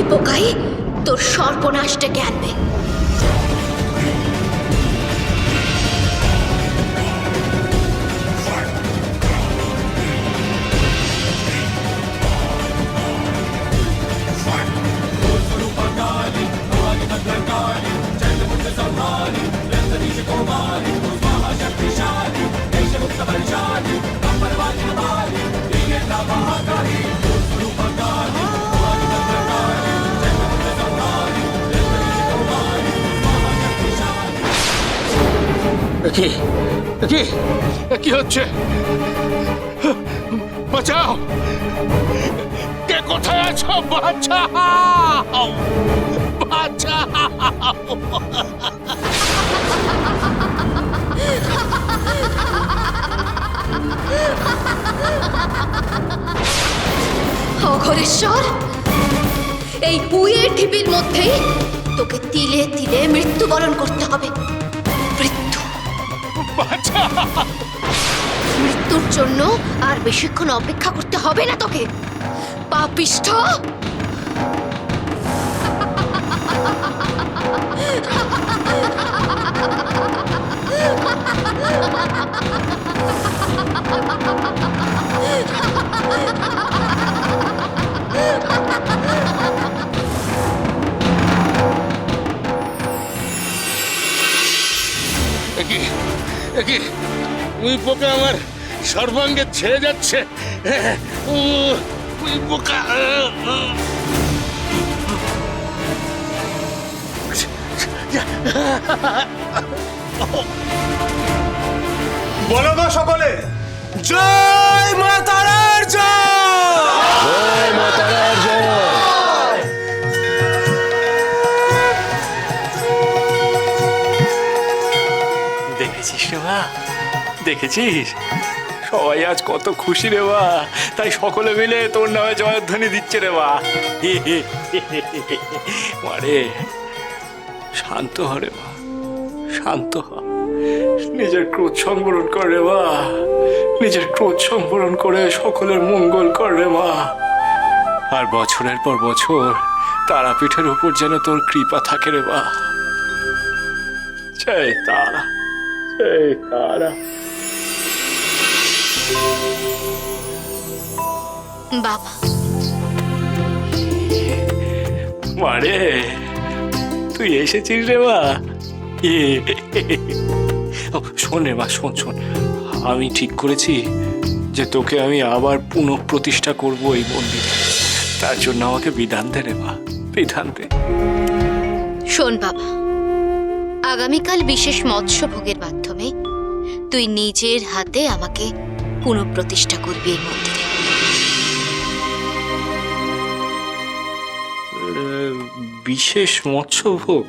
পোকাই তোর সর্বনাশ ডেকে আনবে। কি হচ্ছে? বাঁচাও! কে কোথায় আছো? বাঁচাও! বাঁচাও! অঘরেশ্বর, এই উইয়ের ঢিপির মধ্যেই তোকে তিলে তিলে মৃত্যুবরণ করতে হবে। মৃত্যুর জন্য আর বেশিক্ষণ অপেক্ষা করতে হবে না তোকে, পাপিষ্ঠ। ওই পোকা আমার সর্বাঙ্গে ছেয়ে যাচ্ছে। ওই পোকা বলো গো সকলে, জয় মা তারার জয়! মা তারার জয়! দেখেছিস রে মা, দেখেছিস সবাই আজ কত খুশি রে মা, তাই সকলে মিলে তোর নামে জয়ধ্বনি দিচ্ছে রে মা। মারে শান্ত হ রে মা, শান্ত হ, নিজের ক্রোধ সংবরণ কর রে মা, নিজের ক্রোধ সংবরণ করে সকলের মঙ্গল কর রে মা। আর বছরের পর বছর তারাপীঠের উপর যেন তোর কৃপা থাকে রে মা। জয় তারা, জয় তারা। বাবা, মারে তুই এসেছিস রে মা। শোন রে মা, শোন শোন, আমি ঠিক করেছি যে তোকে আমি আবার পুনঃ প্রতিষ্ঠা করবো এই মন্দিরে। তার জন্য আমাকে বিধান দে রে মা, বিধান দে। শোন বাবা, আগামীকাল বিশেষ মৎস্য ভোগের মাধ্যমে তুই নিজের হাতে আমাকে পুনঃপ্রতিষ্ঠা করবি এই মন্দিরে। বিশেষ মৎস্য ভোগ?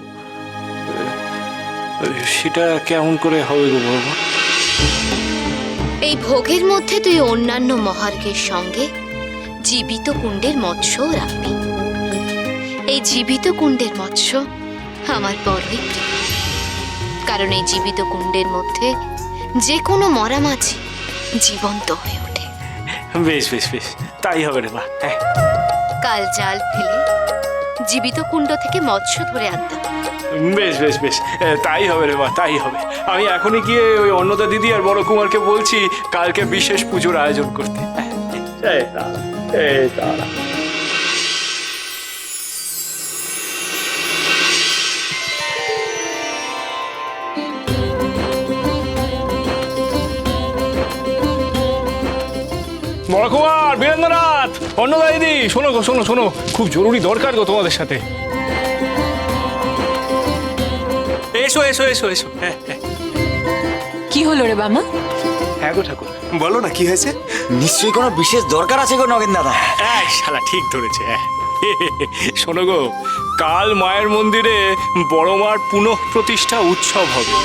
সেটা কেমন করে হবে গো বাবা? এই ভোগের মধ্যে তুই অন্যান্য মহার্ঘের সঙ্গে জীবিত কুণ্ডের মৎস্য রাখবি। এই জীবিত কুণ্ডের মৎস্য আমার বড়ই প্রিয়, কারণ এই জীবিত কুণ্ডের মধ্যে যে কোনো মরা মাছই জীবন্ত হয়ে ওঠে। বেশ বেশ বেশ, তাই হবে রে মা। কাল জাল ফেলে জীবিত কুণ্ড থেকে মৎস্য ধরে আনতাম। বেশ বেশ বেশ, তাই হবে রে মা, তাই হবে। আমি এখনই গিয়ে ওই অন্নদা দিদি আর বড় কুমারকে বলছি কালকে বিশেষ পুজোর আয়োজন করতে। জয় তারা, জয় তারা। বড় কুমার, বীরেন্দ্রনাথ, অন্নদা দিদি, শোনো গো, শোনো শোনো, খুব জরুরি দরকার গো তোমাদের সাথে। এসো এসো এসো এসো। হ্যাঁ হ্যাঁ। কি হলো রে বামা? হ্যাঁ গো ঠাকুর, বলো না কি হয়েছে? নিশ্চয়ই কোনো বিশেষ দরকার আছে গো নগেন দাদা। শালা ঠিক ধরেছে। শোনো গো, কাল মায়ের মন্দিরে বড় মার পুনঃ প্রতিষ্ঠা উৎসব হবে।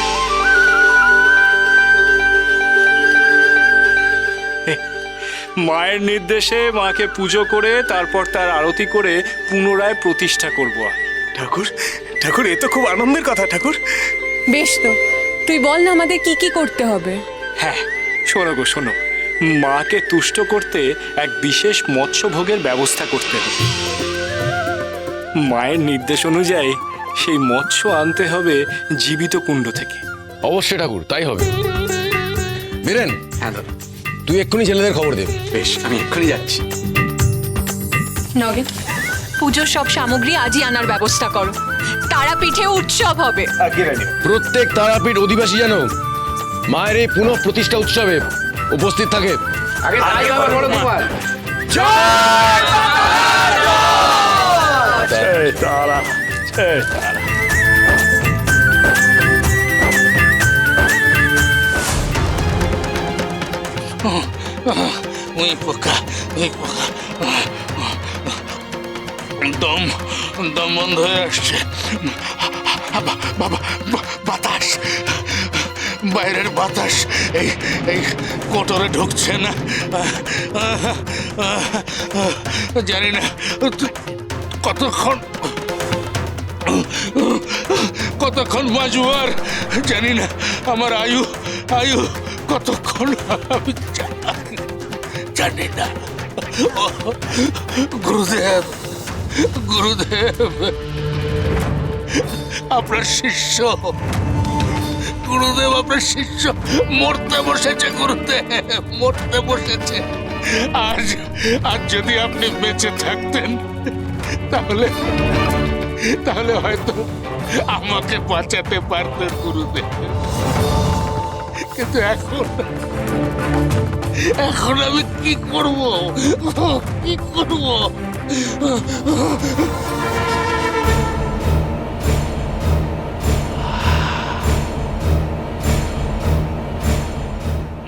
মায়ের নির্দেশে মাকে পুজো করে তারপর তার আরতি করে পুনরায় প্রতিষ্ঠা করবো। ঠাকুর, ঠাকুর, এ তো খুব আনন্দের কথা ঠাকুর। বেশ তো, তুই বল না আমাদের কি কি করতে হবে। হ্যাঁ শোনো গো, শোনো, মাকে তুষ্ট করতে এক বিশেষ মৎস্য ভোগের ব্যবস্থা করতে হবে। মায়ের নির্দেশ অনুযায়ী সেই মৎস্য আনতে হবে জীবিত কুণ্ড থেকে। অবশ্যই ঠাকুর, তাই হবে। বীরেন, হ্যাঁ দাদা, তুই এক্ষুনি ছেলেদের খবর দে। বেশ, আমি এক্ষুনি যাচ্ছি। নগেন, পুজোর সব সামগ্রী আজই আনার ব্যবস্থা করো, তারাপীঠে উৎসব হবে। প্রত্যেক তারাপীঠ অধিবাসী যেন মায়ের এই পুনঃ প্রতিষ্ঠা উৎসবে উপস্থিত থাকে। ওই পোকা, ওই পোকা, দম দম বন্ধ হয়ে আসছে। বাবা, বাতাস, বাইরের বাতাস এই এই কোটরে ঢুকছে না। জানি না কতক্ষণ বাঁচবো, আর জানি না আমার আয়ু কতক্ষণ, আমি জানি না। গুরুদেব, আপনার শিষ্য, গুরুদেব আপনার শিষ্য মরতে বসেছে, গুরুদেব মরতে বসেছে। আজ যদি আপনি বেঁচে থাকতেন তাহলে হয়তো আমাকে বাঁচাতে পারতেন গুরুদেব, কিন্তু এখন আমি কি করব?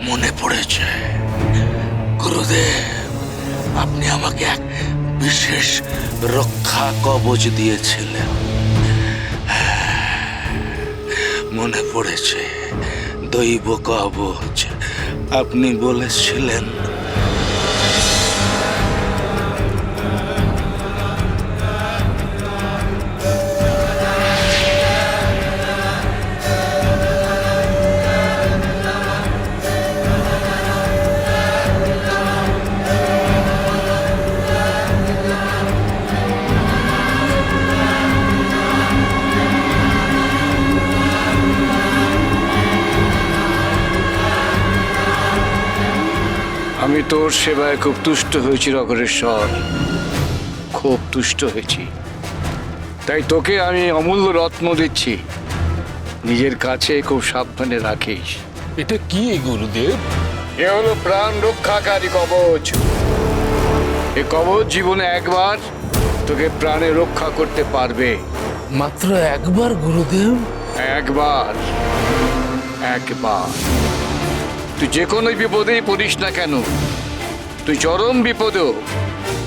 মনে পড়েছে গুরুদেব, আপনি আমাকে এক বিশেষ রক্ষা কবচ দিয়েছিলেন। মনে পড়েছে, দৈব কবচ। আপনি বলেছিলেন আমি তোর সেবায় খুব তুষ্ট হয়েছি অগ্রেশ্বর, খুব তুষ্ট হয়েছি। তাই তোকে আমি অমূল্য রত্ন দিচ্ছি, নিজের কাছে খুব সাবধানে রাখিস। এটা কি গুরুদেব? এ হলো প্রাণ রক্ষাকারী কবচ। এ কবচ জীবনে একবার তোকে প্রাণে রক্ষা করতে পারবে। মাত্র একবার গুরুদেব? একবার। তুই যে কোনো বিপদেই পড়িস না কেন, তুই চরম বিপদেও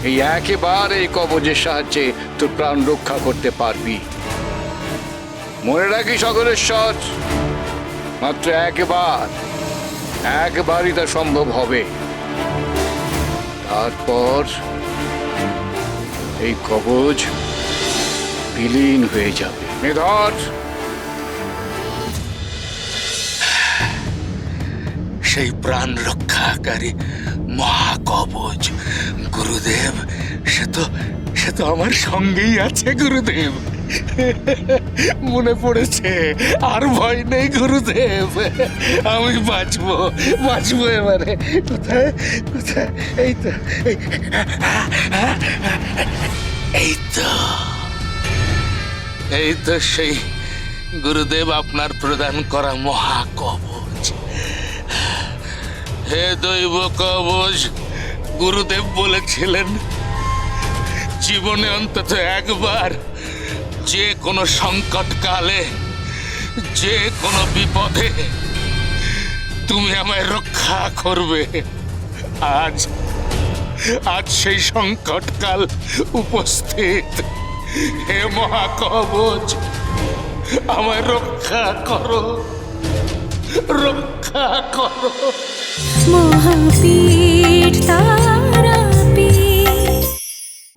এই একবার এই কবচের সাহায্যে তোর প্রাণ রক্ষা করতে পারবি। মনে রাখিস অগ্রেশ্বর, মাত্র একবারই তা সম্ভব হবে। তারপর এই কবচ বিলীন হয়ে যাবে। মেধর, সেই প্রাণ রক্ষাকারী মহাকবচ গুরুদেব, সে তো আমার সঙ্গেই আছে গুরুদেব। মনে পড়েছে, আর ভয় নেই গুরুদেব, আমি বাঁচবো এবারে। কোথায় এই তো সেই গুরুদেব আপনার প্রদান করা মহাকবচ। হে দৈব কবচ, গুরুদেব বলেছিলেন জীবনে অন্তত একবার যে কোনো সংকট কালে, যে কোনো বিপদে তুমি আমায় রক্ষা করবে। আজ সেই সংকট কাল উপস্থিত। হে মহাকবচ, আমায় রক্ষা করো। মহাপীঠ